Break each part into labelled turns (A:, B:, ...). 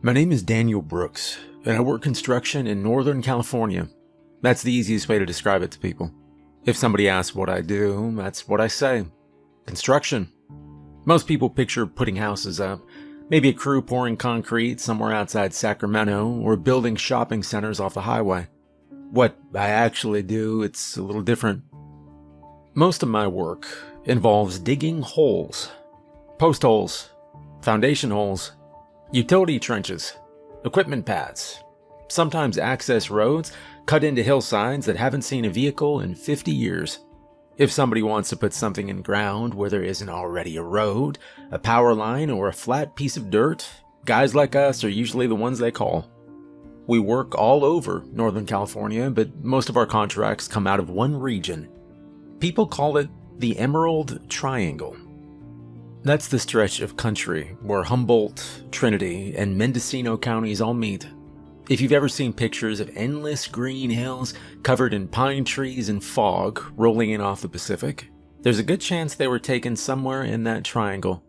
A: My name is Daniel Brooks, and I work construction in Northern California. That's the easiest way to describe it to people. If somebody asks what I do, that's what I say. Construction. Most people picture putting houses up, maybe a crew pouring concrete somewhere outside Sacramento, or building shopping centers off the highway. What I actually do, it's a little different. Most of my work involves digging holes, post holes, foundation holes, utility trenches, equipment pads, sometimes access roads cut into hillsides that haven't seen a vehicle in 50 years. If somebody wants to put something in ground where there isn't already a road, a power line, or a flat piece of dirt, guys like us are usually the ones they call. We work all over Northern California, but most of our contracts come out of one region. People call it the Emerald Triangle. That's the stretch of country where Humboldt, Trinity, and Mendocino counties all meet. If you've ever seen pictures of endless green hills covered in pine trees and fog rolling in off the Pacific, there's a good chance they were taken somewhere in that triangle.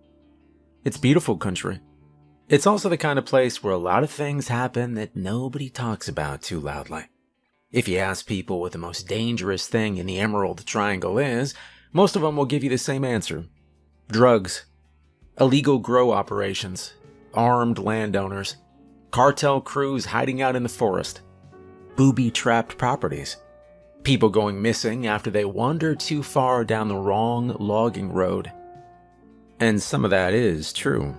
A: It's beautiful country. It's also the kind of place where a lot of things happen that nobody talks about too loudly. If you ask people what the most dangerous thing in the Emerald Triangle is, most of them will give you the same answer. Drugs, illegal grow operations, armed landowners, cartel crews hiding out in the forest, booby-trapped properties, people going missing after they wander too far down the wrong logging road. And some of that is true.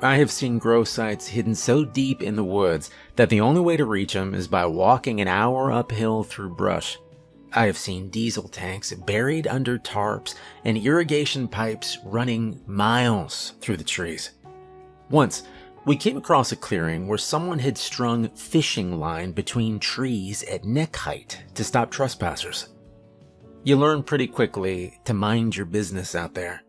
A: I have seen grow sites hidden so deep in the woods that the only way to reach them is by walking an hour uphill through brush. I have seen diesel tanks buried under tarps and irrigation pipes running miles through the trees. Once, we came across a clearing where someone had strung fishing line between trees at neck height to stop trespassers. You learn pretty quickly to mind your business out there.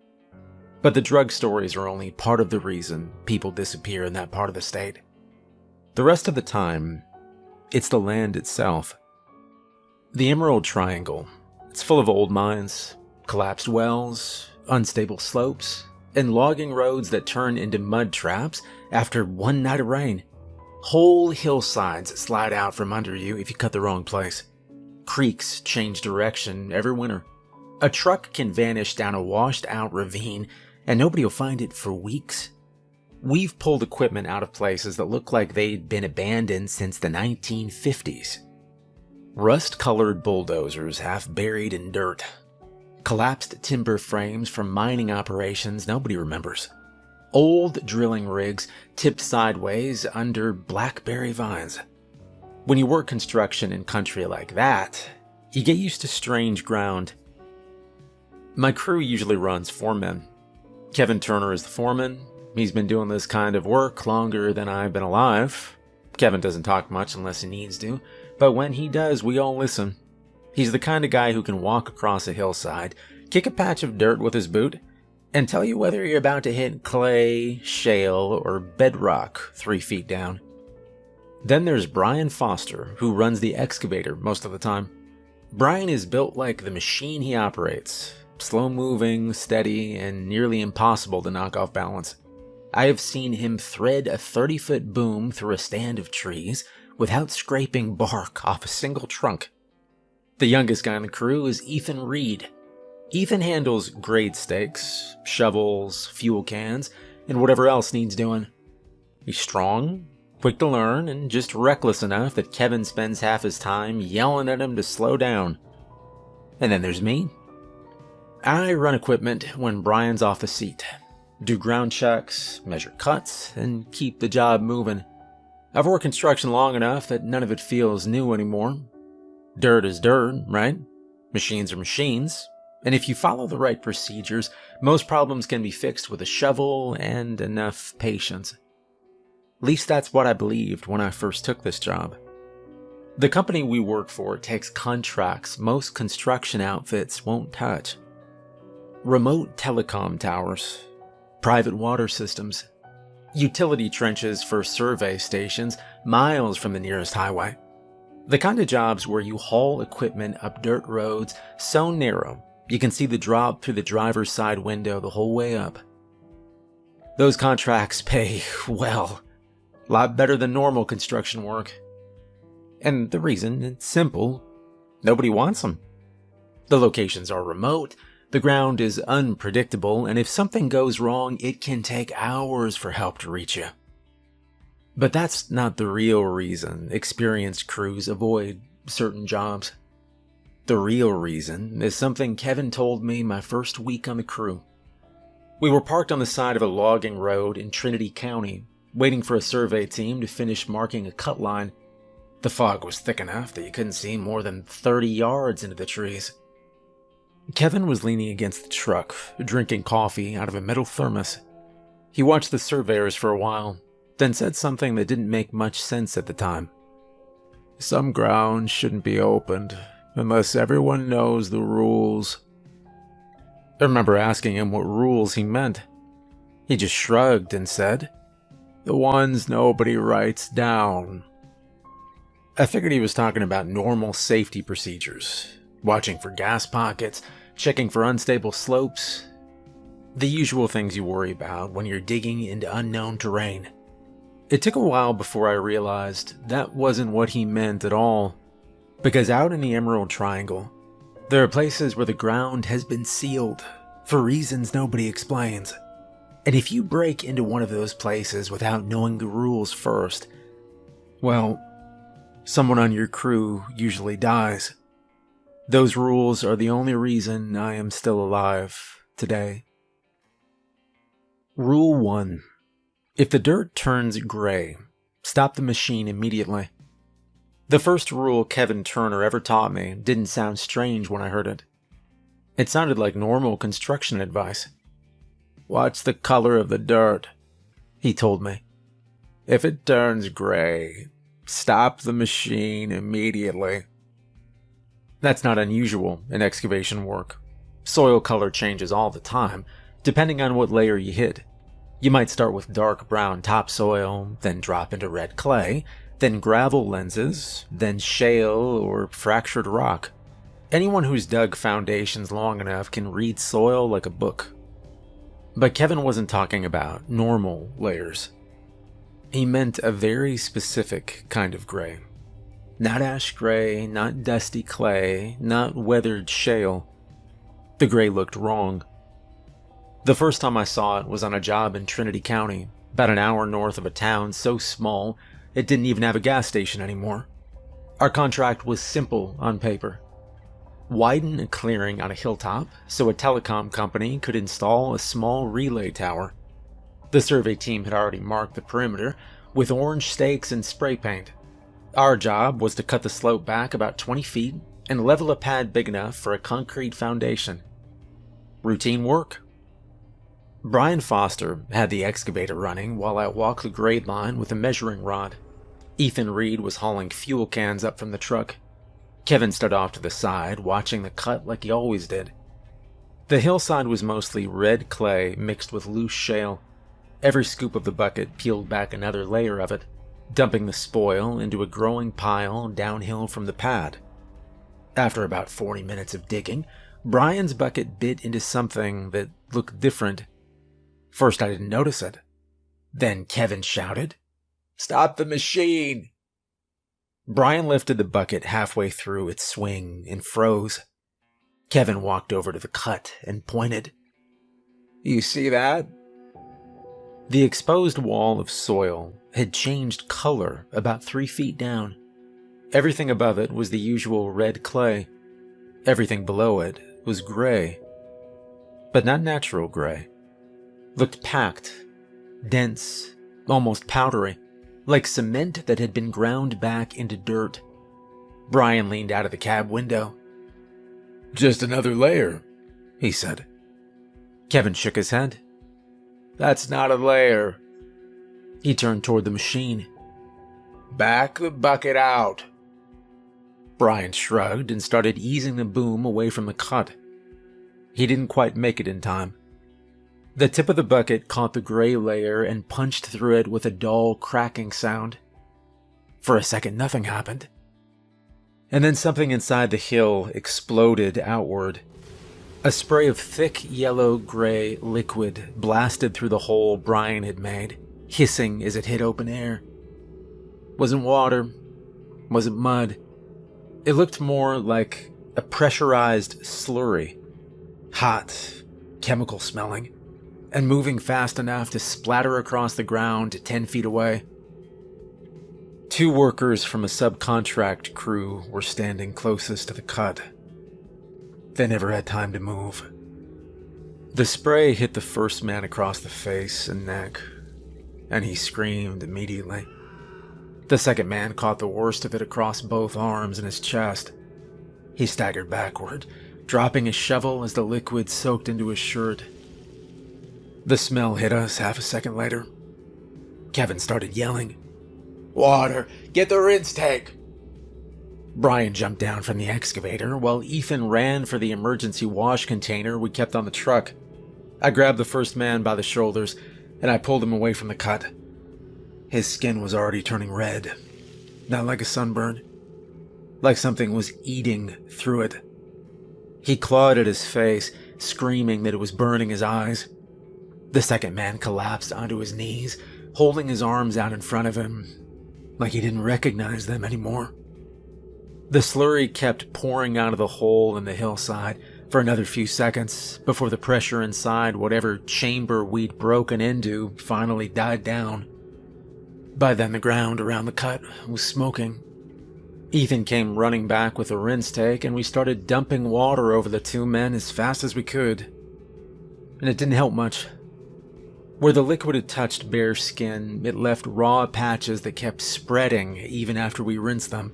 A: But the drug stories are only part of the reason people disappear in that part of the state. The rest of the time, it's the land itself. The Emerald Triangle, it's full of old mines, collapsed wells, unstable slopes, and logging roads that turn into mud traps after one night of rain. Whole hillsides slide out from under you if you cut the wrong place. Creeks change direction every winter. A truck can vanish down a washed-out ravine and nobody will find it for weeks. We've pulled equipment out of places that look like they'd been abandoned since the 1950s. Rust-colored bulldozers half buried in dirt. Collapsed timber frames from mining operations nobody remembers. Old drilling rigs tipped sideways under blackberry vines. When you work construction in country like that, you get used to strange ground. My crew usually runs 4 men. Kevin Turner is the foreman. He's been doing this kind of work longer than I've been alive. Kevin doesn't talk much unless he needs to, but when he does, we all listen. He's the kind of guy who can walk across a hillside, kick a patch of dirt with his boot, and tell you whether you're about to hit clay, shale, or bedrock 3 feet down. Then there's Brian Foster, who runs the excavator most of the time. Brian is built like the machine he operates. Slow-moving, steady, and nearly impossible to knock off balance. I have seen him thread a 30-foot boom through a stand of trees without scraping bark off a single trunk. The youngest guy on the crew is Ethan Reed. Ethan handles grade stakes, shovels, fuel cans, and whatever else needs doing. He's strong, quick to learn, and just reckless enough that Kevin spends half his time yelling at him to slow down. And then there's me. I run equipment when Brian's off the seat, do ground checks, measure cuts, and keep the job moving. I've worked construction long enough that none of it feels new anymore. Dirt is dirt, right? Machines are machines, and if you follow the right procedures, most problems can be fixed with a shovel and enough patience. At least that's what I believed when I first took this job. The company we work for takes contracts most construction outfits won't touch. Remote telecom towers, private water systems, utility trenches for survey stations miles from the nearest highway. The kind of jobs where you haul equipment up dirt roads so narrow you can see the drop through the driver's side window the whole way up. Those contracts pay well. A lot better than normal construction work. And the reason, it's simple. Nobody wants them. The locations are remote, the ground is unpredictable, and if something goes wrong, it can take hours for help to reach you. But that's not the real reason experienced crews avoid certain jobs. The real reason is something Kevin told me my first week on the crew. We were parked on the side of a logging road in Trinity County, waiting for a survey team to finish marking a cut line. The fog was thick enough that you couldn't see more than 30 yards into the trees. Kevin was leaning against the truck, drinking coffee out of a metal thermos. He watched the surveyors for a while, then said something that didn't make much sense at the time. Some ground shouldn't be opened unless everyone knows the rules. I remember asking him what rules he meant. He just shrugged and said, "The ones nobody writes down." I figured he was talking about normal safety procedures, watching for gas pockets, checking for unstable slopes, the usual things you worry about when you're digging into unknown terrain. It took a while before I realized that wasn't what he meant at all, because out in the Emerald Triangle, there are places where the ground has been sealed for reasons nobody explains. And if you break into one of those places without knowing the rules first, well, someone on your crew usually dies. Those rules are the only reason I am still alive today. Rule 1. If the dirt turns gray, stop the machine immediately. The first rule Kevin Turner ever taught me didn't sound strange when I heard it. It sounded like normal construction advice. "Watch the color of the dirt," he told me. "If it turns gray, stop the machine immediately." That's not unusual in excavation work. Soil color changes all the time, depending on what layer you hit. You might start with dark brown topsoil, then drop into red clay, then gravel lenses, then shale or fractured rock. Anyone who's dug foundations long enough can read soil like a book. But Kevin wasn't talking about normal layers. He meant a very specific kind of gray. Not ash gray, not dusty clay, not weathered shale. The gray looked wrong. The first time I saw it was on a job in Trinity County, about an hour north of a town so small it didn't even have a gas station anymore. Our contract was simple on paper. Widen a clearing on a hilltop so a telecom company could install a small relay tower. The survey team had already marked the perimeter with orange stakes and spray paint. Our job was to cut the slope back about 20 feet and level a pad big enough for a concrete foundation. Routine work. Brian Foster had the excavator running while I walked the grade line with a measuring rod. Ethan Reed was hauling fuel cans up from the truck. Kevin stood off to the side, watching the cut like he always did. The hillside was mostly red clay mixed with loose shale. Every scoop of the bucket peeled back another layer of it, dumping the spoil into a growing pile downhill from the pad. After about 40 minutes of digging, Brian's bucket bit into something that looked different. First I didn't notice it. Then Kevin shouted, "Stop the machine!" Brian lifted the bucket halfway through its swing and froze. Kevin walked over to the cut and pointed. "You see that?" The exposed wall of soil had changed color about 3 feet down. Everything above it was the usual red clay. Everything below it was gray. But not natural gray. Looked packed, dense, almost powdery, like cement that had been ground back into dirt. Brian leaned out of the cab window. "Just another layer," he said. Kevin shook his head. "That's not a layer." He turned toward the machine. "Back the bucket out." Brian shrugged and started easing the boom away from the cut. He didn't quite make it in time. The tip of the bucket caught the gray layer and punched through it with a dull cracking sound. For a second, nothing happened. And then something inside the hill exploded outward. A spray of thick yellow-gray liquid blasted through the hole Brian had made, hissing as it hit open air. Wasn't water, wasn't mud. It looked more like a pressurized slurry. Hot, chemical smelling, and moving fast enough to splatter across the ground 10 feet away. 2 workers from a subcontract crew were standing closest to the cut. They never had time to move. The spray hit the first man across the face and neck, and he screamed immediately. The second man caught the worst of it across both arms and his chest. He staggered backward, dropping his shovel as the liquid soaked into his shirt. The smell hit us half a second later. Kevin started yelling, "Water! Get the rinse tank!" Brian jumped down from the excavator while Ethan ran for the emergency wash container we kept on the truck. I grabbed the first man by the shoulders and I pulled him away from the cut. His skin was already turning red, not like a sunburn, like something was eating through it. He clawed at his face, screaming that it was burning his eyes. The second man collapsed onto his knees, holding his arms out in front of him, like he didn't recognize them anymore. The slurry kept pouring out of the hole in the hillside for another few seconds before the pressure inside whatever chamber we'd broken into finally died down. By then the ground around the cut was smoking. Ethan came running back with a rinse tank and we started dumping water over the 2 men as fast as we could. And it didn't help much. Where the liquid had touched bare skin, it left raw patches that kept spreading even after we rinsed them.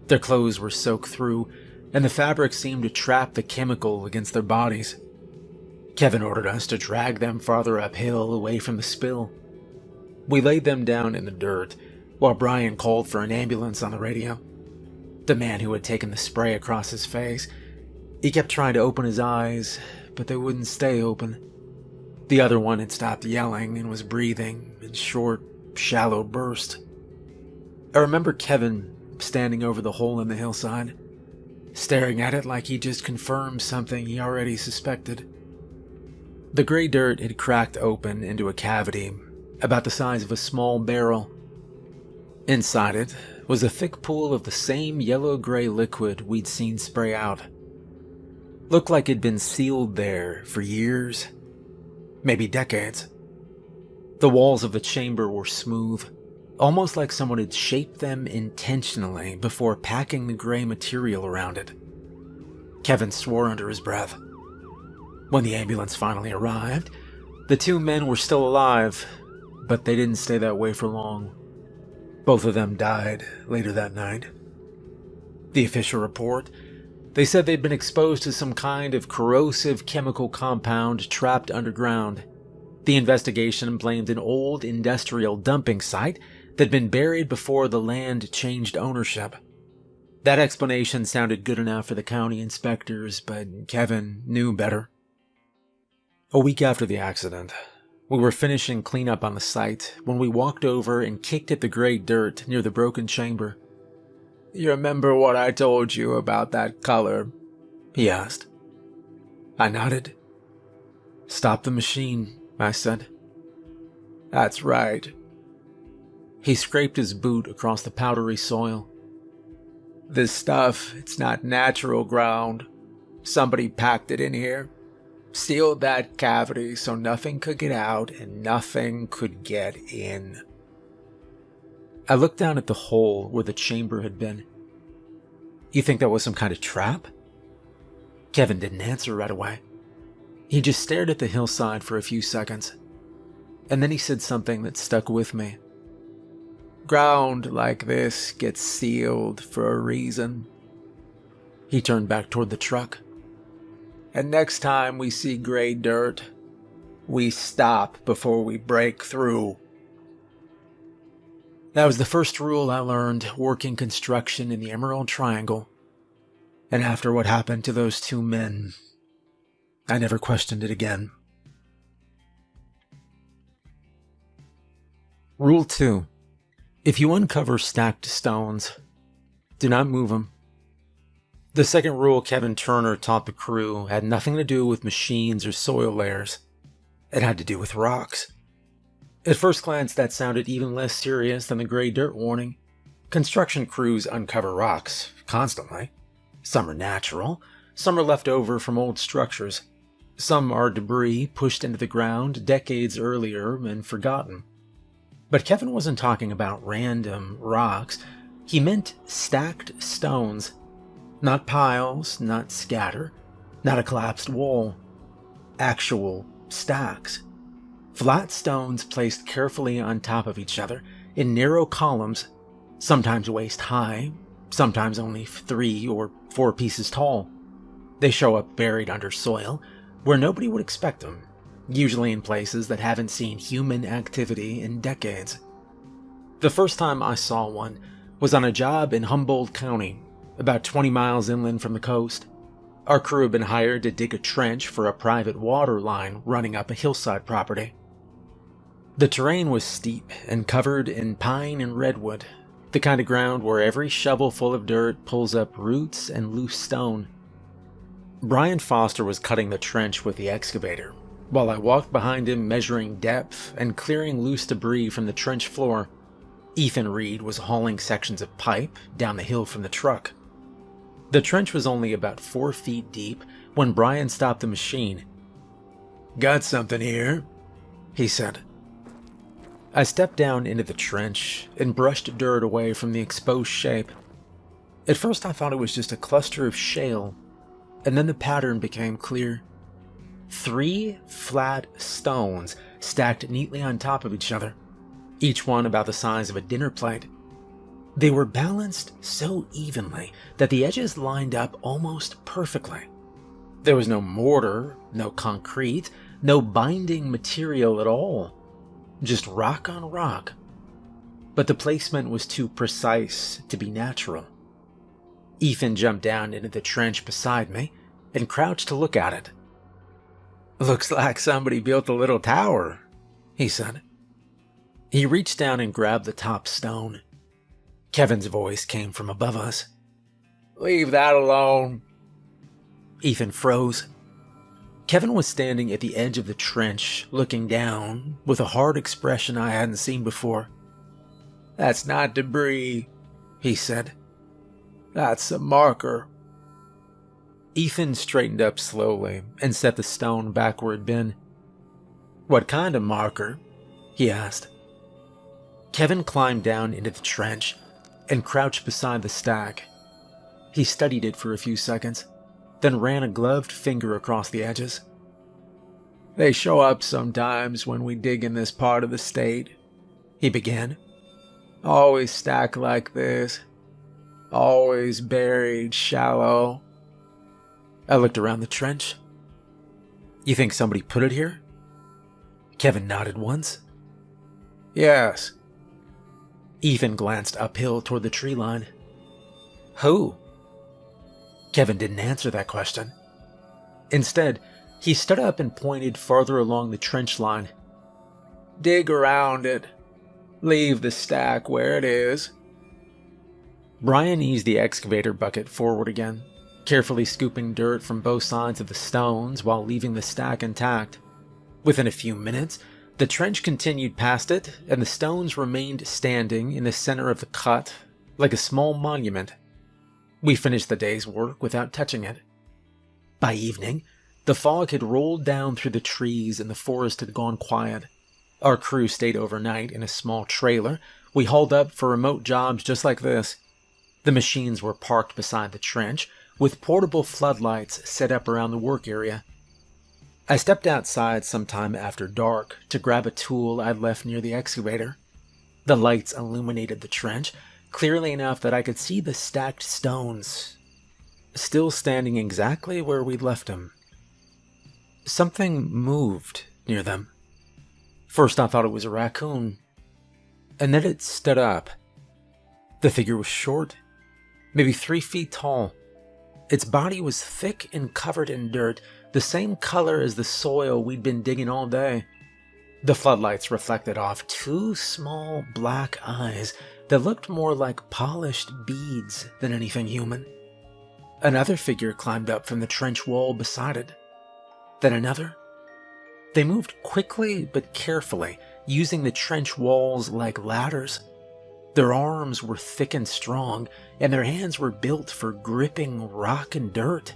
A: Their clothes were soaked through, and the fabric seemed to trap the chemical against their bodies. Kevin ordered us to drag them farther uphill away from the spill. We laid them down in the dirt, while Brian called for an ambulance on the radio. The man who had taken the spray across his face, he kept trying to open his eyes, but they wouldn't stay open. The other one had stopped yelling and was breathing in short, shallow bursts. I remember Kevin standing over the hole in the hillside, staring at it like he just confirmed something he already suspected. The gray dirt had cracked open into a cavity about the size of a small barrel. Inside it was a thick pool of the same yellow-gray liquid we'd seen spray out. Looked like it'd been sealed there for years, maybe decades. The walls of the chamber were smooth, almost like someone had shaped them intentionally before packing the gray material around it. Kevin swore under his breath. When the ambulance finally arrived, the 2 men were still alive, but they didn't stay that way for long. Both of them died later that night. The official report, they said they'd been exposed to some kind of corrosive chemical compound trapped underground. The investigation blamed an old industrial dumping site that'd been buried before the land changed ownership. That explanation sounded good enough for the county inspectors, but Kevin knew better. A week after the accident, we were finishing cleanup on the site when we walked over and kicked at the gray dirt near the broken chamber. "You remember what I told you about that color?" he asked. I nodded. "Stop the machine," I said. "That's right." He scraped his boot across the powdery soil. "This stuff, it's not natural ground. Somebody packed it in here. Sealed that cavity so nothing could get out and nothing could get in." I looked down at the hole where the chamber had been. "You think that was some kind of trap?" Kevin didn't answer right away. He just stared at the hillside for a few seconds, and then he said something that stuck with me. "Ground like this gets sealed for a reason." He turned back toward the truck. "And next time we see gray dirt, we stop before we break through." That was the first rule I learned working construction in the Emerald Triangle. And after what happened to those 2 men, I never questioned it again. Rule 2. If you uncover stacked stones, do not move them. The second rule Kevin Turner taught the crew had nothing to do with machines or soil layers. It had to do with rocks. At first glance, that sounded even less serious than the gray dirt warning. Construction crews uncover rocks, constantly. Some are natural, some are left over from old structures. Some are debris pushed into the ground decades earlier and forgotten. But Kevin wasn't talking about random rocks. He meant stacked stones. Not piles, not scatter, not a collapsed wall. Actual stacks. Flat stones placed carefully on top of each other in narrow columns, sometimes waist high, sometimes only 3 or 4 pieces tall. They show up buried under soil, where nobody would expect them, usually in places that haven't seen human activity in decades. The first time I saw one was on a job in Humboldt County, about 20 miles inland from the coast. Our crew had been hired to dig a trench for a private water line running up a hillside property. The terrain was steep and covered in pine and redwood, the kind of ground where every shovelful of dirt pulls up roots and loose stone. Brian Foster was cutting the trench with the excavator, while I walked behind him measuring depth and clearing loose debris from the trench floor. Ethan Reed was hauling sections of pipe down the hill from the truck. The trench was only about 4 feet deep when Brian stopped the machine. "Got something here," he said. I stepped down into the trench and brushed dirt away from the exposed shape. At first I thought it was just a cluster of shale, and then the pattern became clear. 3 flat stones stacked neatly on top of each other, each one about the size of a dinner plate. They were balanced so evenly that the edges lined up almost perfectly. There was no mortar, no concrete, no binding material at all. Just rock on rock. But the placement was too precise to be natural. Ethan jumped down into the trench beside me and crouched to look at it. "Looks like somebody built a little tower," he said. He reached down and grabbed the top stone. Kevin's voice came from above us. "Leave that alone." Ethan froze. Kevin was standing at the edge of the trench, looking down, with a hard expression I hadn't seen before. "That's not debris," he said. "That's a marker." Ethan straightened up slowly and set the stone back where it'd been. "What kind of marker?" he asked. Kevin climbed down into the trench and crouched beside the stack. He studied it for a few seconds, then ran a gloved finger across the edges. "They show up sometimes when we dig in this part of the state," he began. "Always stacked like this. Always buried shallow." I looked around the trench. "You think somebody put it here?" Kevin nodded once. "Yes." Ethan glanced uphill toward the tree line. "Who?" Kevin didn't answer that question. Instead, he stood up and pointed farther along the trench line. "Dig around it. Leave the stack where it is." Brian eased the excavator bucket forward again, carefully scooping dirt from both sides of the stones while leaving the stack intact. Within a few minutes, the trench continued past it, and the stones remained standing in the center of the cut, like a small monument. We finished the day's work without touching it. By evening, the fog had rolled down through the trees and the forest had gone quiet. Our crew stayed overnight in a small trailer we hauled up for remote jobs just like this. The machines were parked beside the trench, with portable floodlights set up around the work area. I stepped outside sometime after dark to grab a tool I'd left near the excavator. The lights illuminated the trench, clearly enough that I could see the stacked stones, still standing exactly where we'd left them. Something moved near them. First I thought it was a raccoon, and then it stood up. The figure was short, maybe 3 feet tall. Its body was thick and covered in dirt, the same color as the soil we'd been digging all day. The floodlights reflected off 2 small black eyes that looked more like polished beads than anything human. Another figure climbed up from the trench wall beside it. Then another. They moved quickly but carefully, using the trench walls like ladders. Their arms were thick and strong, and their hands were built for gripping rock and dirt.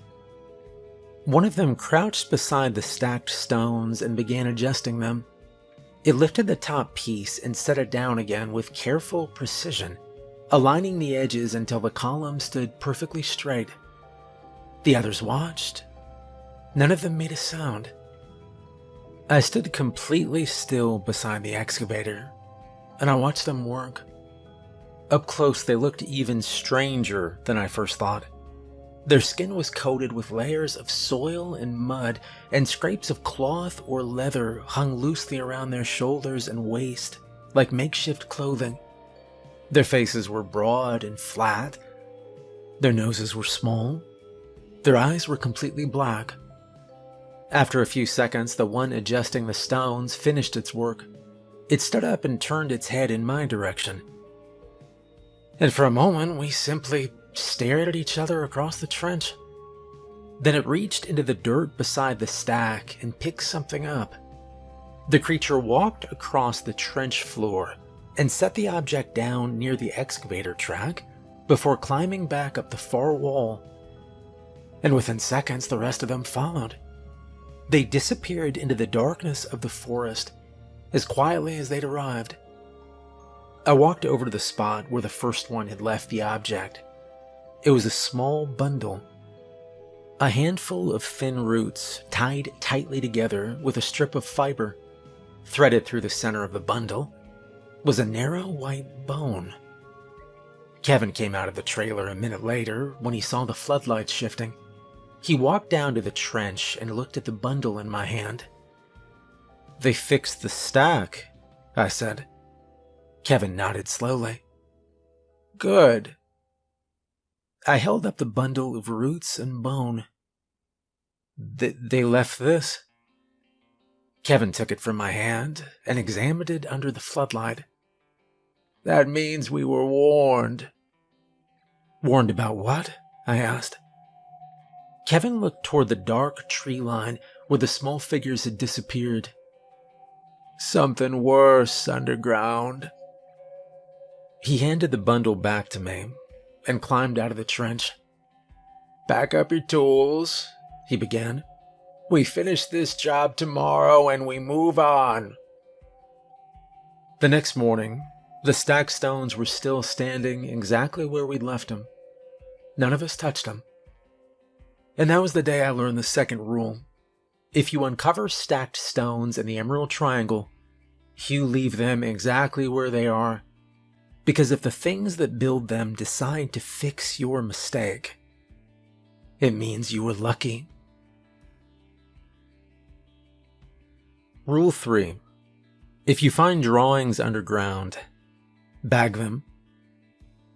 A: One of them crouched beside the stacked stones and began adjusting them. It lifted the top piece and set it down again with careful precision, aligning the edges until the column stood perfectly straight. The others watched. None of them made a sound. I stood completely still beside the excavator, and I watched them work. Up close, they looked even stranger than I first thought. Their skin was coated with layers of soil and mud, and scrapes of cloth or leather hung loosely around their shoulders and waist, like makeshift clothing. Their faces were broad and flat. Their noses were small. Their eyes were completely black. After a few seconds, the one adjusting the stones finished its work. It stood up and turned its head in my direction. And for a moment, we simply stared at each other across the trench. Then it reached into the dirt beside the stack and picked something up. The creature walked across the trench floor and set the object down near the excavator track before climbing back up the far wall. And within seconds, the rest of them followed. They disappeared into the darkness of the forest as quietly as they'd arrived. I walked over to the spot where the first one had left the object. It was a small bundle. A handful of thin roots tied tightly together with a strip of fiber. Threaded through the center of the bundle was a narrow white bone. Kevin came out of the trailer a minute later when he saw the floodlights shifting. He walked down to the trench and looked at the bundle in my hand. "They fixed the stack," I said. Kevin nodded slowly. "Good." I held up the bundle of roots and bone. They left this?" Kevin took it from my hand and examined it under the floodlight. "That means we were warned." "Warned about what?" I asked. Kevin looked toward the dark tree line where the small figures had disappeared. "Something worse underground." He handed the bundle back to me and climbed out of the trench. "Pack up your tools," he began. "We finish this job tomorrow and we move on." The next morning, the stacked stones were still standing exactly where we'd left them. None of us touched them. And that was the day I learned the second rule. If you uncover stacked stones in the Emerald Triangle, you leave them exactly where they are. Because if the things that build them decide to fix your mistake, it means you were lucky. Rule 3. If you find drawings underground, bag them.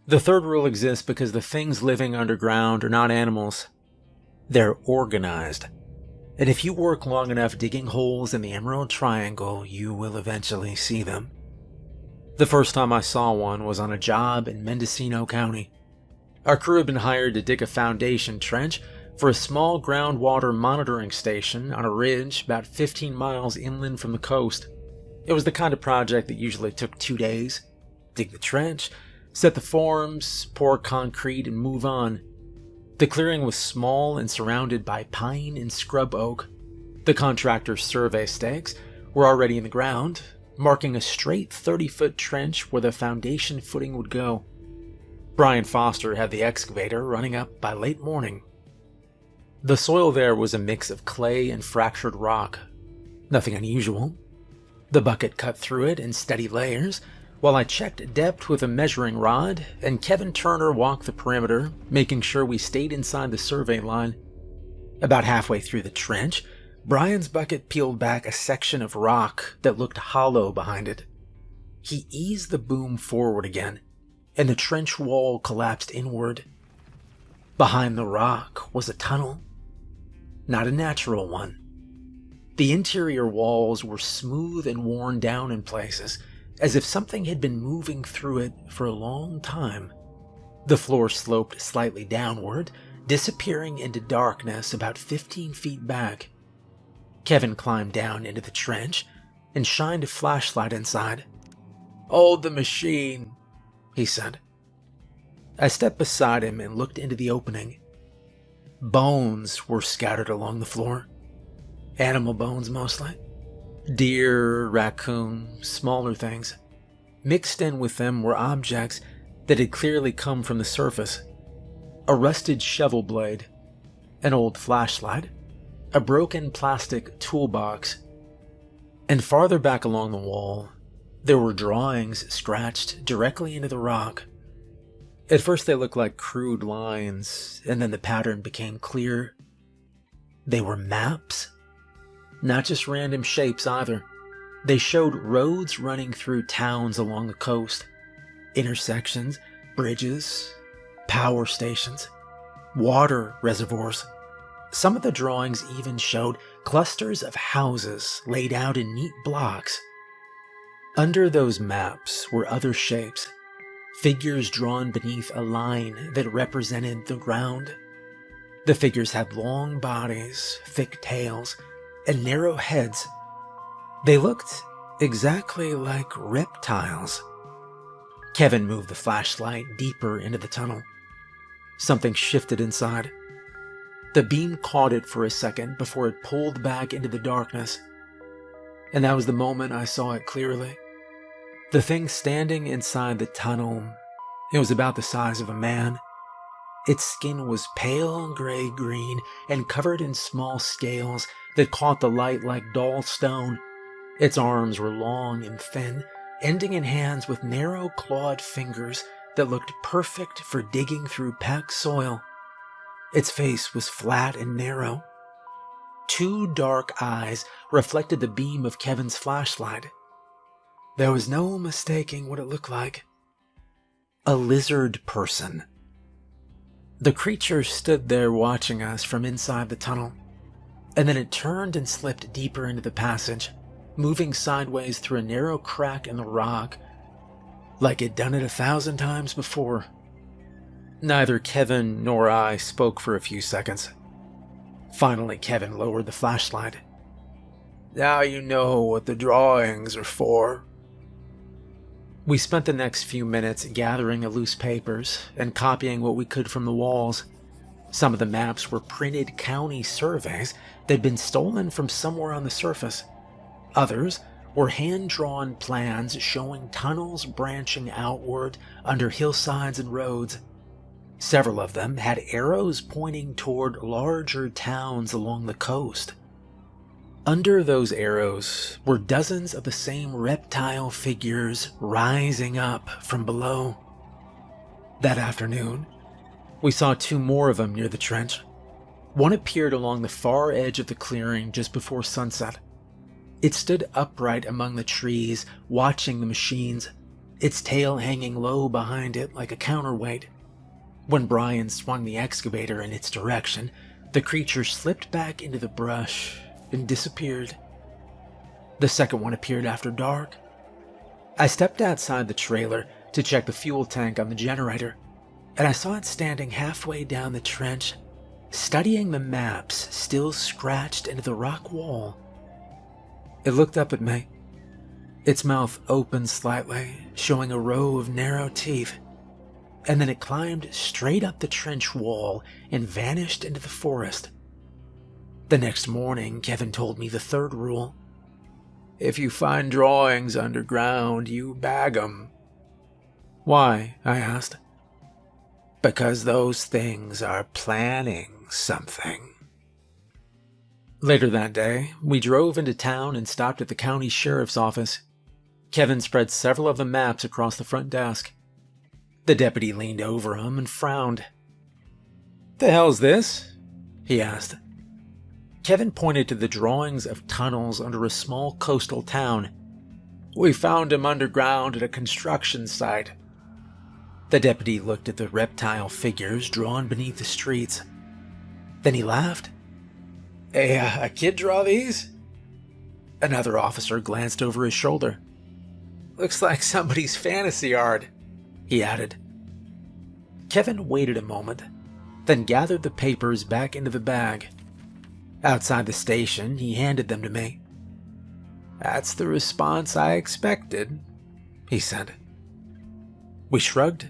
A: The third rule exists because the things living underground are not animals. They're organized. And if you work long enough digging holes in the Emerald Triangle, you will eventually see them. The first time I saw one was on a job in Mendocino County. Our crew had been hired to dig a foundation trench for a small groundwater monitoring station on a ridge about 15 miles inland from the coast. It was the kind of project that usually took 2 days. Dig the trench, set the forms, pour concrete, and move on. The clearing was small and surrounded by pine and scrub oak. The contractor's survey stakes were already in the ground, marking a straight 30-foot trench where the foundation footing would go. Brian Foster had the excavator running up by late morning. The soil there was a mix of clay and fractured rock. Nothing unusual. The bucket cut through it in steady layers, while I checked depth with a measuring rod, and Kevin Turner walked the perimeter, making sure we stayed inside the survey line. About halfway through the trench, Brian's bucket peeled back a section of rock that looked hollow behind it. He eased the boom forward again, and the trench wall collapsed inward. Behind the rock was a tunnel. Not a natural one. The interior walls were smooth and worn down in places, as if something had been moving through it for a long time. The floor sloped slightly downward, disappearing into darkness about 15 feet back. Kevin climbed down into the trench and shined a flashlight inside. "Hold the machine," he said. I stepped beside him and looked into the opening. Bones were scattered along the floor. Animal bones mostly. Deer, raccoon, smaller things. Mixed in with them were objects that had clearly come from the surface. A rusted shovel blade, an old flashlight, a broken plastic toolbox, and farther back along the wall, there were drawings scratched directly into the rock. At first they looked like crude lines, and then the pattern became clear. They were maps. Not just random shapes either. They showed roads running through towns along the coast, intersections, bridges, power stations, water reservoirs. Some of the drawings even showed clusters of houses laid out in neat blocks. Under those maps were other shapes, figures drawn beneath a line that represented the ground. The figures had long bodies, thick tails, and narrow heads. They looked exactly like reptiles. Kevin moved the flashlight deeper into the tunnel. Something shifted inside. The beam caught it for a second before it pulled back into the darkness. And that was the moment I saw it clearly. The thing standing inside the tunnel, it was about the size of a man. Its skin was pale gray-green and covered in small scales that caught the light like dull stone. Its arms were long and thin, ending in hands with narrow clawed fingers that looked perfect for digging through packed soil. Its face was flat and narrow. Two dark eyes reflected the beam of Kevin's flashlight. There was no mistaking what it looked like. A lizard person. The creature stood there watching us from inside the tunnel, and then it turned and slipped deeper into the passage, moving sideways through a narrow crack in the rock, like it'd done it 1,000 times before. Neither Kevin nor I spoke for a few seconds. Finally, Kevin lowered the flashlight. "Now you know what the drawings are for." We spent the next few minutes gathering the loose papers and copying what we could from the walls. Some of the maps were printed county surveys that had been stolen from somewhere on the surface. Others were hand-drawn plans showing tunnels branching outward under hillsides and roads. Several of them had arrows pointing toward larger towns along the coast. Under those arrows were dozens of the same reptile figures rising up from below. That afternoon, we saw 2 more of them near the trench. One appeared along the far edge of the clearing just before sunset. It stood upright among the trees, watching the machines, its tail hanging low behind it like a counterweight. When Brian swung the excavator in its direction, the creature slipped back into the brush and disappeared. The second one appeared after dark. I stepped outside the trailer to check the fuel tank on the generator, and I saw it standing halfway down the trench, studying the maps still scratched into the rock wall. It looked up at me. Its mouth opened slightly, showing a row of narrow teeth, and then it climbed straight up the trench wall and vanished into the forest. The next morning, Kevin told me the third rule. "If you find drawings underground, you bag 'em." "Why?" I asked. "Because those things are planning something." Later that day, we drove into town and stopped at the county sheriff's office. Kevin spread several of the maps across the front desk. The deputy leaned over him and frowned. "The hell's this?" he asked. Kevin pointed to the drawings of tunnels under a small coastal town. "We found them underground at a construction site." The deputy looked at the reptile figures drawn beneath the streets. Then he laughed. A kid draw these?" Another officer glanced over his shoulder. "Looks like somebody's fantasy art," he added. Kevin waited a moment, then gathered the papers back into the bag. Outside the station, he handed them to me. "That's the response I expected," he said. We shrugged,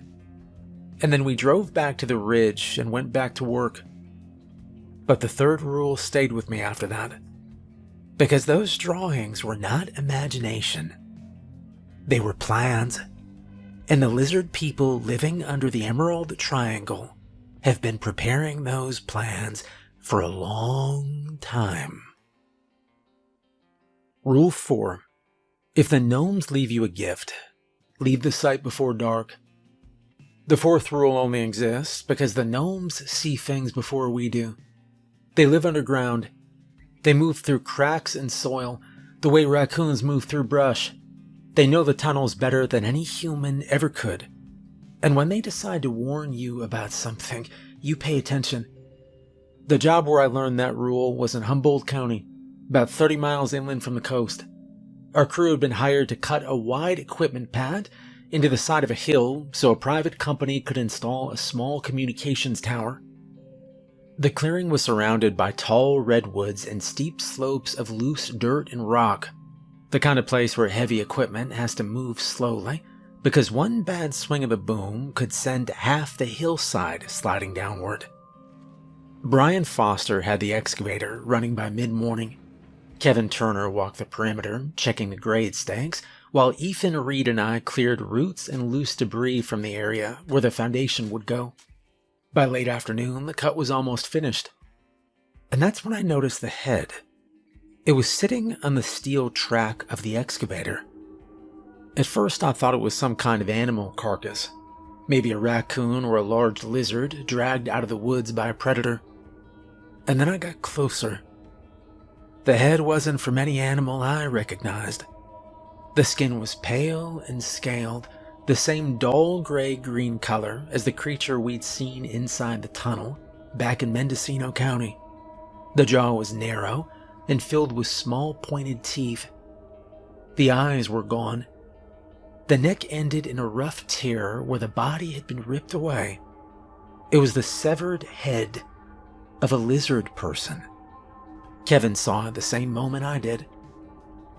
A: and then we drove back to the ridge and went back to work. But the third rule stayed with me after that, because those drawings were not imagination. They were plans, and the lizard people living under the Emerald Triangle have been preparing those plans for a long time. Rule 4. If the gnomes leave you a gift, leave the site before dark. The fourth rule only exists because the gnomes see things before we do. They live underground. They move through cracks in soil, the way raccoons move through brush. They know the tunnels better than any human ever could. And when they decide to warn you about something, you pay attention. The job where I learned that rule was in Humboldt County, about 30 miles inland from the coast. Our crew had been hired to cut a wide equipment pad into the side of a hill so a private company could install a small communications tower. The clearing was surrounded by tall redwoods and steep slopes of loose dirt and rock, the kind of place where heavy equipment has to move slowly because one bad swing of the boom could send half the hillside sliding downward. Brian Foster had the excavator running by mid-morning. Kevin Turner walked the perimeter, checking the grade stakes, while Ethan Reed and I cleared roots and loose debris from the area where the foundation would go. By late afternoon, the cut was almost finished. And that's when I noticed the head. It was sitting on the steel track of the excavator. At first, I thought it was some kind of animal carcass, maybe a raccoon or a large lizard dragged out of the woods by a predator. And then I got closer. The head wasn't from any animal I recognized. The skin was pale and scaled, the same dull gray-green color as the creature we'd seen inside the tunnel back in Mendocino County. The jaw was narrow and filled with small pointed teeth. The eyes were gone. The neck ended in a rough tear where the body had been ripped away. It was the severed head of a lizard person. Kevin saw it the same moment I did.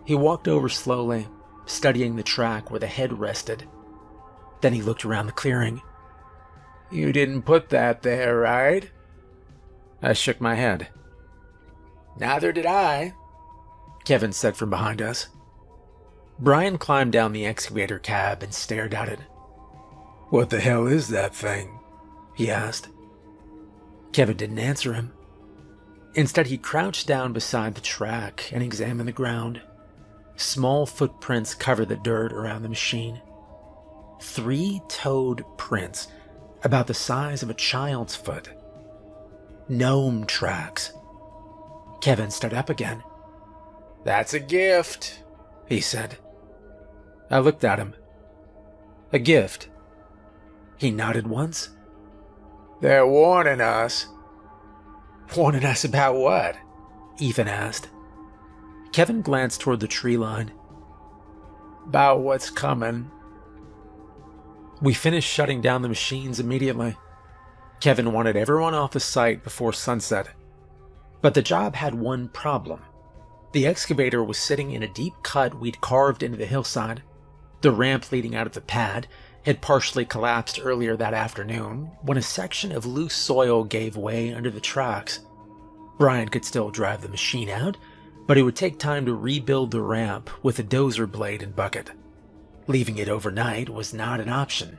A: He walked over slowly, studying the track where the head rested. Then he looked around the clearing. "You didn't put that there, right?" I shook my head. "Neither did I," Kevin said from behind us. Brian climbed down the excavator cab and stared at it. "What the hell is that thing?" he asked. Kevin didn't answer him. Instead, he crouched down beside the track and examined the ground. Small footprints covered the dirt around the machine. 3-toed prints, about the size of a child's foot. Gnome tracks. Kevin stood up again. "That's a gift," he said. I looked at him. "A gift?" He nodded once. "They're warning us." "Warning us about what?" Ethan asked. Kevin glanced toward the tree line. "About what's coming." We finished shutting down the machines immediately. Kevin wanted everyone off the site before sunset. But the job had one problem. The excavator was sitting in a deep cut we'd carved into the hillside. The ramp leading out of the pad had partially collapsed earlier that afternoon when a section of loose soil gave way under the tracks. Brian could still drive the machine out, but it would take time to rebuild the ramp with a dozer blade and bucket. Leaving it overnight was not an option.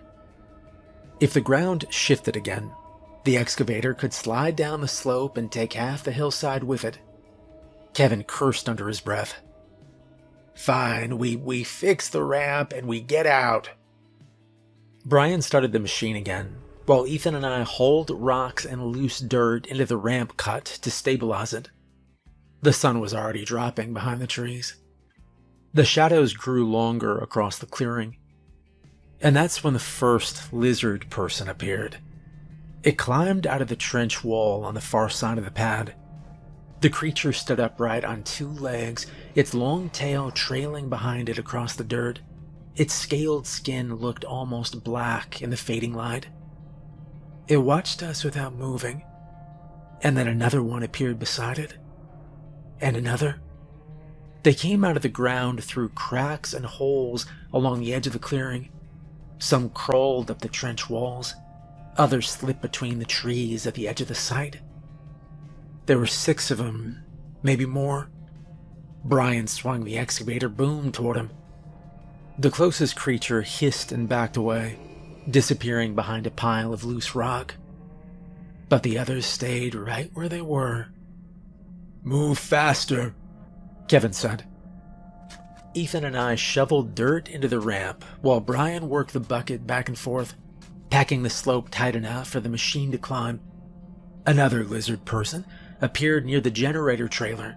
A: If the ground shifted again, the excavator could slide down the slope and take half the hillside with it. Kevin cursed under his breath. "Fine, we fix the ramp and we get out." Brian started the machine again, while Ethan and I hauled rocks and loose dirt into the ramp cut to stabilize it. The sun was already dropping behind the trees. The shadows grew longer across the clearing. And that's when the first lizard person appeared. It climbed out of the trench wall on the far side of the pad. The creature stood upright on 2 legs, its long tail trailing behind it across the dirt. Its scaled skin looked almost black in the fading light. It watched us without moving, and then another one appeared beside it, and another. They came out of the ground through cracks and holes along the edge of the clearing. Some crawled up the trench walls. Others slipped between the trees at the edge of the site. There were 6 of them, maybe more. Brian swung the excavator boom toward him. The closest creature hissed and backed away, disappearing behind a pile of loose rock. But the others stayed right where they were. "Move faster," Kevin said. Ethan and I shoveled dirt into the ramp while Brian worked the bucket back and forth, packing the slope tight enough for the machine to climb. Another lizard person appeared near the generator trailer,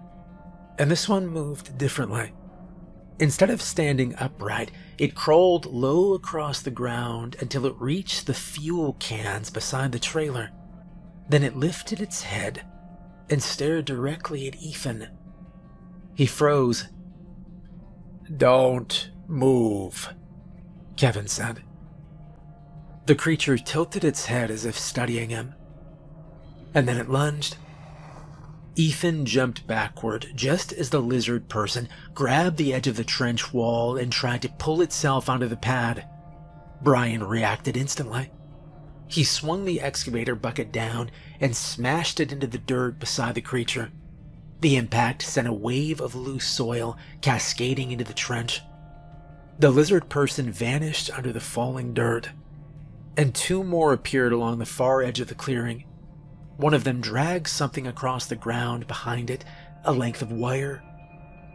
A: and this one moved differently. Instead of standing upright, it crawled low across the ground until it reached the fuel cans beside the trailer. Then it lifted its head and stared directly at Ethan. He froze. "Don't move," Kevin said. The creature tilted its head as if studying him, and then it lunged. Ethan jumped backward just as the lizard person grabbed the edge of the trench wall and tried to pull itself onto the pad. Brian reacted instantly. He swung the excavator bucket down and smashed it into the dirt beside the creature. The impact sent a wave of loose soil cascading into the trench. The lizard person vanished under the falling dirt, and 2 more appeared along the far edge of the clearing. One of them dragged something across the ground behind it, a length of wire.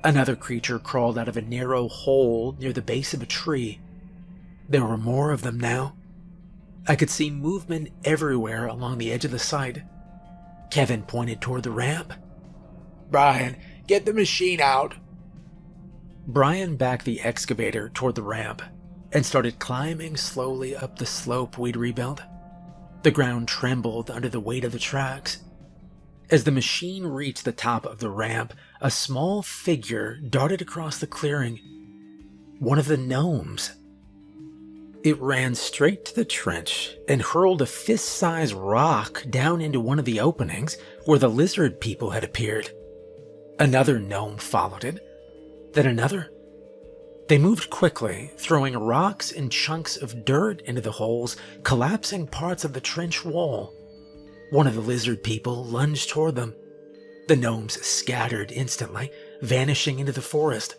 A: Another creature crawled out of a narrow hole near the base of a tree. There were more of them now. I could see movement everywhere along the edge of the site. Kevin pointed toward the ramp. "Brian, get the machine out." Brian backed the excavator toward the ramp and started climbing slowly up the slope we'd rebuilt. The ground trembled under the weight of the tracks. As the machine reached the top of the ramp, a small figure darted across the clearing. One of the gnomes. It ran straight to the trench and hurled a fist-sized rock down into one of the openings where the lizard people had appeared. Another gnome followed it, then another. They moved quickly, throwing rocks and chunks of dirt into the holes, collapsing parts of the trench wall. One of the lizard people lunged toward them. The gnomes scattered instantly, vanishing into the forest.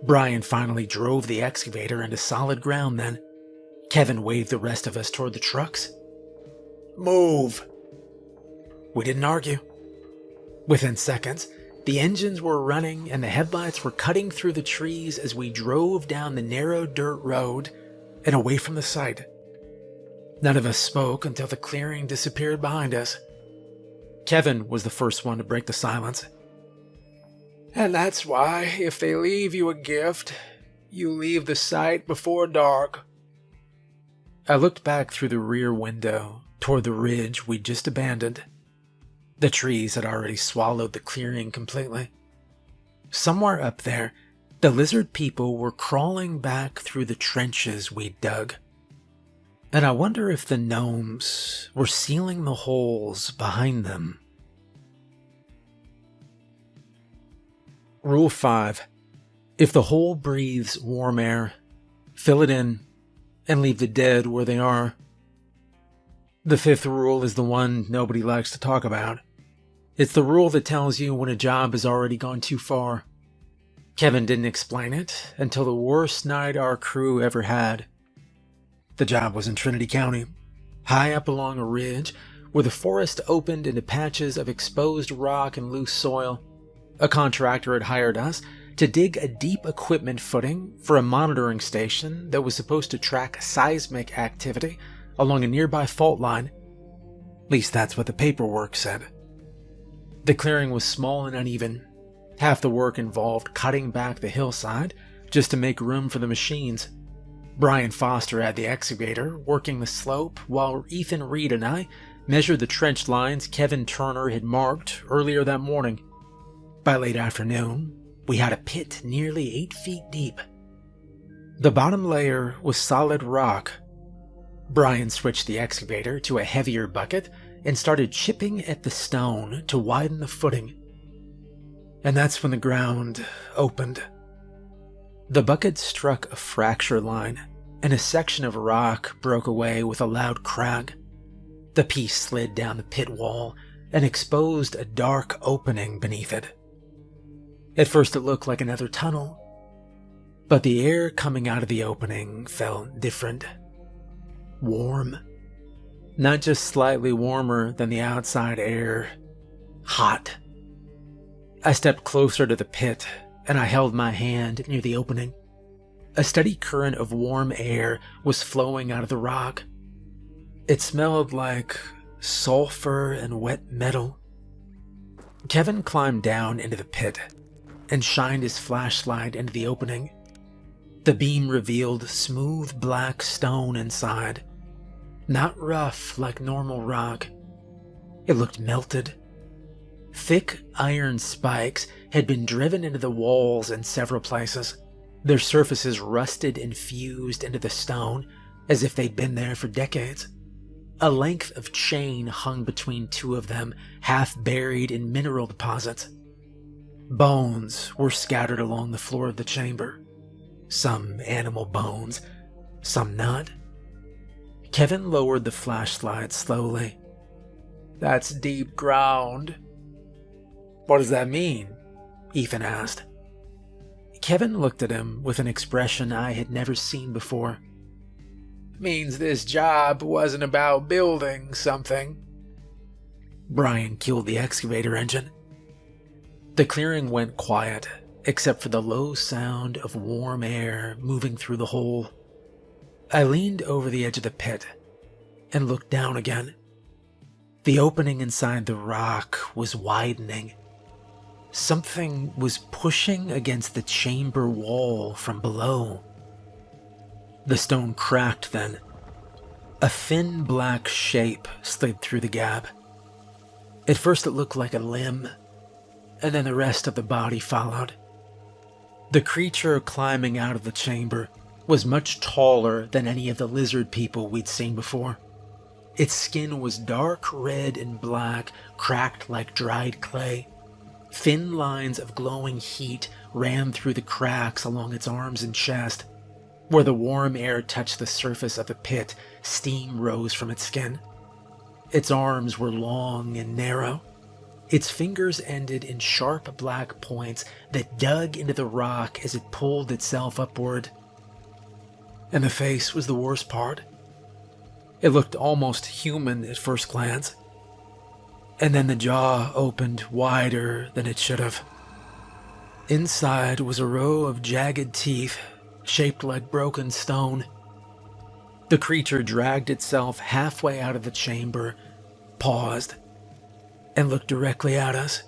A: Brian finally drove the excavator into solid ground then. Kevin waved the rest of us toward the trucks. "Move!" We didn't argue. Within seconds, the engines were running and the headlights were cutting through the trees as we drove down the narrow dirt road and away from the site. None of us spoke until the clearing disappeared behind us. Kevin was the first one to break the silence. "And that's why, if they leave you a gift, you leave the site before dark." I looked back through the rear window toward the ridge we'd just abandoned. The trees had already swallowed the clearing completely. Somewhere up there, the lizard people were crawling back through the trenches we'd dug. And I wonder if the gnomes were sealing the holes behind them. Rule 5. If the hole breathes warm air, fill it in and leave the dead where they are. The 5th rule is the one nobody likes to talk about. It's the rule that tells you when a job has already gone too far. Kevin didn't explain it until the worst night our crew ever had. The job was in Trinity County, high up along a ridge where the forest opened into patches of exposed rock and loose soil. A contractor had hired us to dig a deep equipment footing for a monitoring station that was supposed to track seismic activity along a nearby fault line. At least that's what the paperwork said. The clearing was small and uneven. Half the work involved cutting back the hillside just to make room for the machines. Brian Foster had the excavator working the slope while Ethan Reed and I measured the trench lines Kevin Turner had marked earlier that morning. By late afternoon, we had a pit nearly 8 feet deep. The bottom layer was solid rock. Brian switched the excavator to a heavier bucket and started chipping at the stone to widen the footing.
B: And that's when the ground opened. The bucket struck a fracture line, and a section of rock broke away with a loud crack. The piece slid down the pit wall and exposed a dark opening beneath it. At first it looked like another tunnel, but the air coming out of the opening felt different. Warm. Not just slightly warmer than the outside air. Hot. I stepped closer to the pit, and I held my hand near the opening. A steady current of warm air was flowing out of the rock. It smelled like sulfur and wet metal. Kevin climbed down into the pit and shined his flashlight into the opening. The beam revealed smooth black stone inside. Not rough like normal rock. It looked melted. Thick iron spikes had been driven into the walls in several places. Their surfaces rusted and fused into the stone as if they'd been there for decades. A length of chain hung between two of them, half buried in mineral deposits. Bones were scattered along the floor of the chamber. Some animal bones, some not. Kevin lowered the flashlight slowly. "That's deep ground." "What does that mean?" Ethan asked. Kevin looked at him with an expression I had never seen before. "Means this job wasn't about building something." Brian killed the excavator engine. The clearing went quiet, except for the low sound of warm air moving through the hole. I leaned over the edge of the pit and looked down again. The opening inside the rock was widening. Something was pushing against the chamber wall from below. The stone cracked then. A thin black shape slid through the gap. At first it looked like a limb, and then the rest of the body followed. The creature climbing out of the chamber was much taller than any of the lizard people we'd seen before. Its skin was dark red and black, cracked like dried clay. Thin lines of glowing heat ran through the cracks along its arms and chest. Where the warm air touched the surface of the pit, steam rose from its skin. Its arms were long and narrow. Its fingers ended in sharp black points that dug into the rock as it pulled itself upward. And the face was the worst part. It looked almost human at first glance. And then the jaw opened wider than it should have. Inside was a row of jagged teeth, shaped like broken stone. The creature dragged itself halfway out of the chamber, paused, and looked directly at us.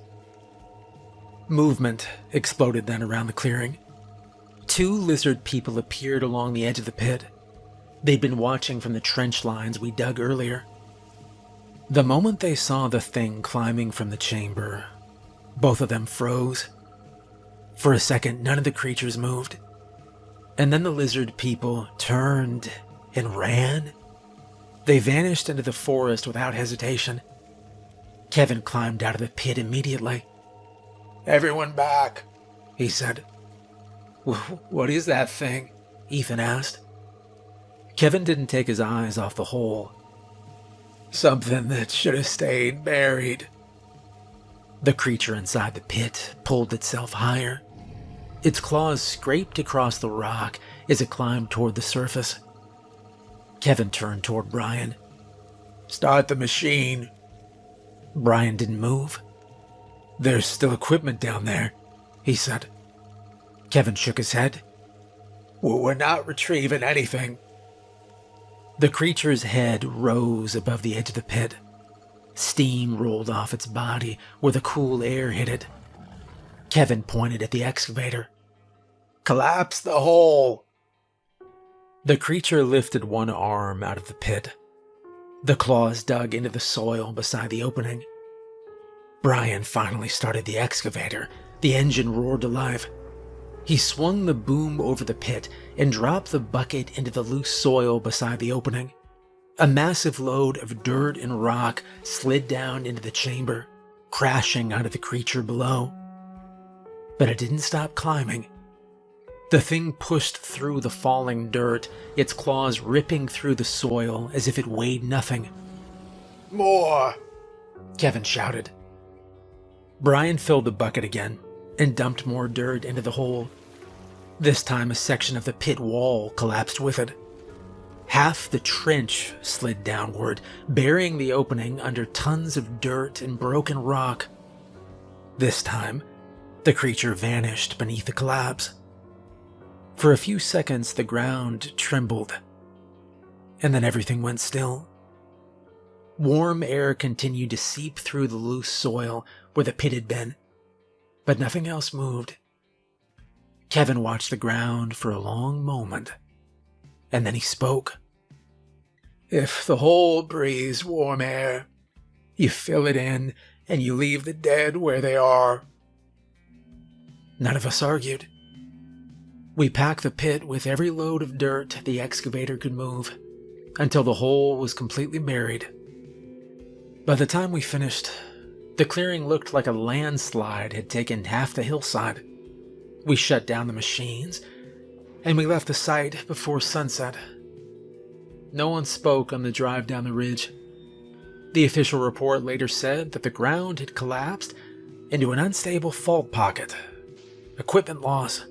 B: Movement exploded then around the clearing. 2 lizard people appeared along the edge of the pit. They'd been watching from the trench lines we dug earlier. The moment they saw the thing climbing from the chamber, both of them froze. For a second, none of the creatures moved. And then the lizard people turned and ran. They vanished into the forest without hesitation. Kevin climbed out of the pit immediately. "Everyone back," he said. "What is that thing?" Ethan asked. Kevin didn't take his eyes off the hole. "Something that should have stayed buried." The creature inside the pit pulled itself higher. Its claws scraped across the rock as it climbed toward the surface. Kevin turned toward Brian. "Start the machine." Brian didn't move. "There's still equipment down there," he said. Kevin shook his head. "We're not retrieving anything." The creature's head rose above the edge of the pit. Steam rolled off its body where the cool air hit it. Kevin pointed at the excavator. "Collapse the hole." The creature lifted one arm out of the pit. The claws dug into the soil beside the opening. Brian finally started the excavator. The engine roared to life. He swung the boom over the pit and dropped the bucket into the loose soil beside the opening. A massive load of dirt and rock slid down into the chamber, crashing onto the creature below. but it didn't stop climbing. The thing pushed through the falling dirt, its claws ripping through the soil as if it weighed nothing.
C: More!
B: Kevin shouted. Brian filled the bucket again and dumped more dirt into the hole. This time a section of the pit wall collapsed with it. Half the trench slid downward, burying the opening under tons of dirt and broken rock. This time, the creature vanished beneath the collapse. For a few seconds, the ground trembled, and then everything went still. Warm air continued to seep through the loose soil where the pit had been, but nothing else moved. Kevin watched the ground for a long moment, and then he spoke.
C: If the hole breathes warm air, you fill it in and you leave the dead where they are.
B: None of us argued. We packed the pit with every load of dirt the excavator could move, until the hole was completely buried. By the time we finished, the clearing looked like a landslide had taken half the hillside. We shut down the machines, and we left the site before sunset. No one spoke on the drive down the ridge. The official report later said that the ground had collapsed into an unstable fault pocket. Equipment loss.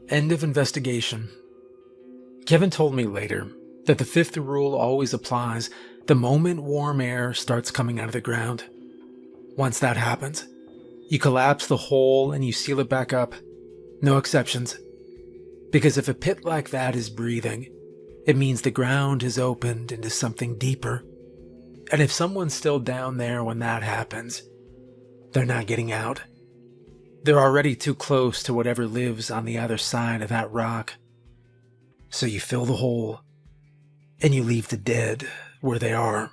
B: End of investigation. Kevin told me later that the fifth rule always applies the moment warm air starts coming out of the ground. Once that happens, you collapse the hole and you seal it back up. No exceptions. Because if a pit like that is breathing, it means the ground has opened into something deeper. And if someone's still down there when that happens, they're not getting out. They're already too close to whatever lives on the other side of that rock. So you fill the hole, and you leave the dead where they are.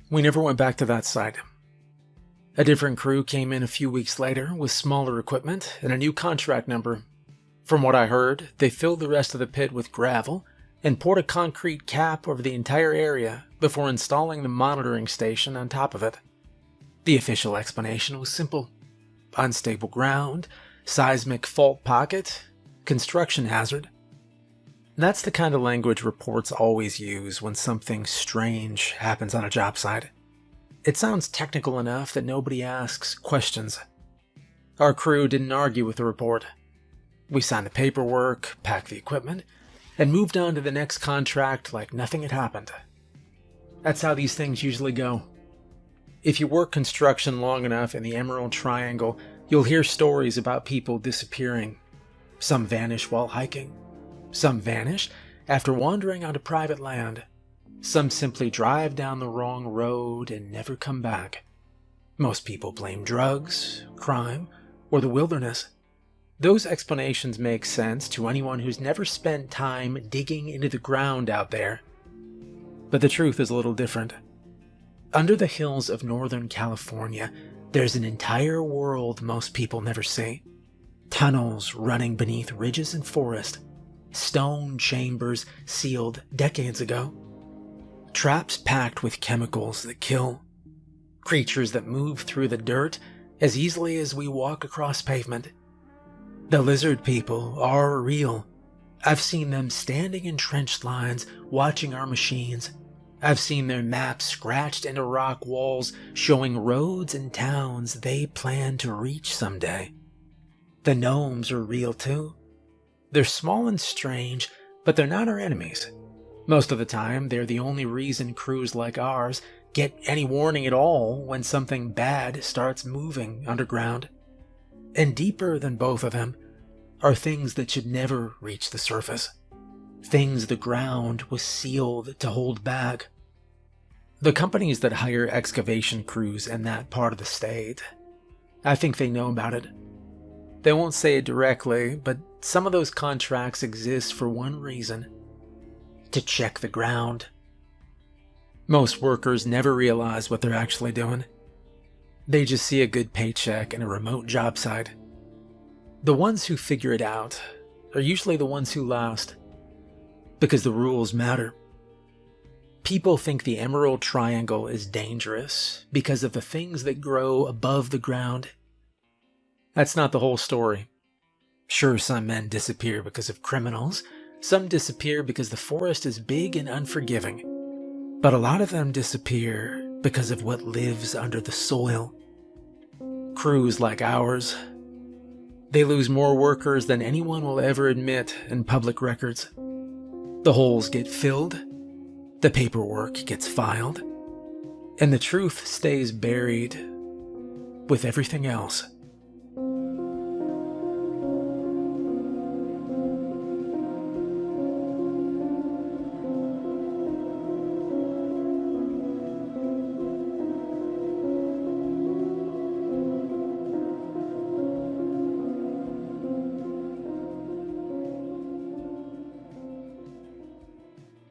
B: We never went back to that site. A different crew came in a few weeks later with smaller equipment and a new contract number. From what I heard, they filled the rest of the pit with gravel and poured a concrete cap over the entire area before installing the monitoring station on top of it. The official explanation was simple. Unstable ground, seismic fault pocket, construction hazard. That's the kind of language reports always use when something strange happens on a job site. It sounds technical enough that nobody asks questions. Our crew didn't argue with the report. We signed the paperwork, packed the equipment, and moved on to the next contract like nothing had happened. That's how these things usually go. If you work construction long enough in the Emerald Triangle, you'll hear stories about people disappearing. Some vanish while hiking. Some vanish after wandering onto private land. Some simply drive down the wrong road and never come back. Most people blame drugs, crime, or the wilderness. Those explanations make sense to anyone who's never spent time digging into the ground out there. But the truth is a little different. Under the hills of Northern California, there's an entire world most people never see. Tunnels running beneath ridges and forest. Stone chambers sealed decades ago. Traps packed with chemicals that kill. Creatures that move through the dirt as easily as we walk across pavement. The lizard people are real. I've seen them standing in trench lines watching our machines. I've seen their maps scratched into rock walls showing roads and towns they plan to reach someday. The gnomes are real too. They're small and strange, but they're not our enemies. Most of the time, they're the only reason crews like ours get any warning at all when something bad starts moving underground. And deeper than both of them are things that should never reach the surface. Things the ground was sealed to hold back. The companies that hire excavation crews in that part of the state, I think they know about it. They won't say it directly, but some of those contracts exist for one reason: to check the ground. Most workers never realize what they're actually doing. They just see a good paycheck and a remote job site. The ones who figure it out are usually the ones who last, because the rules matter. People think the Emerald Triangle is dangerous because of the things that grow above the ground. That's not the whole story. Sure, some men disappear because of criminals. Some disappear because the forest is big and unforgiving. But a lot of them disappear because of what lives under the soil. Crews like ours, they lose more workers than anyone will ever admit in public records. The holes get filled, the paperwork gets filed, and the truth stays buried with everything else.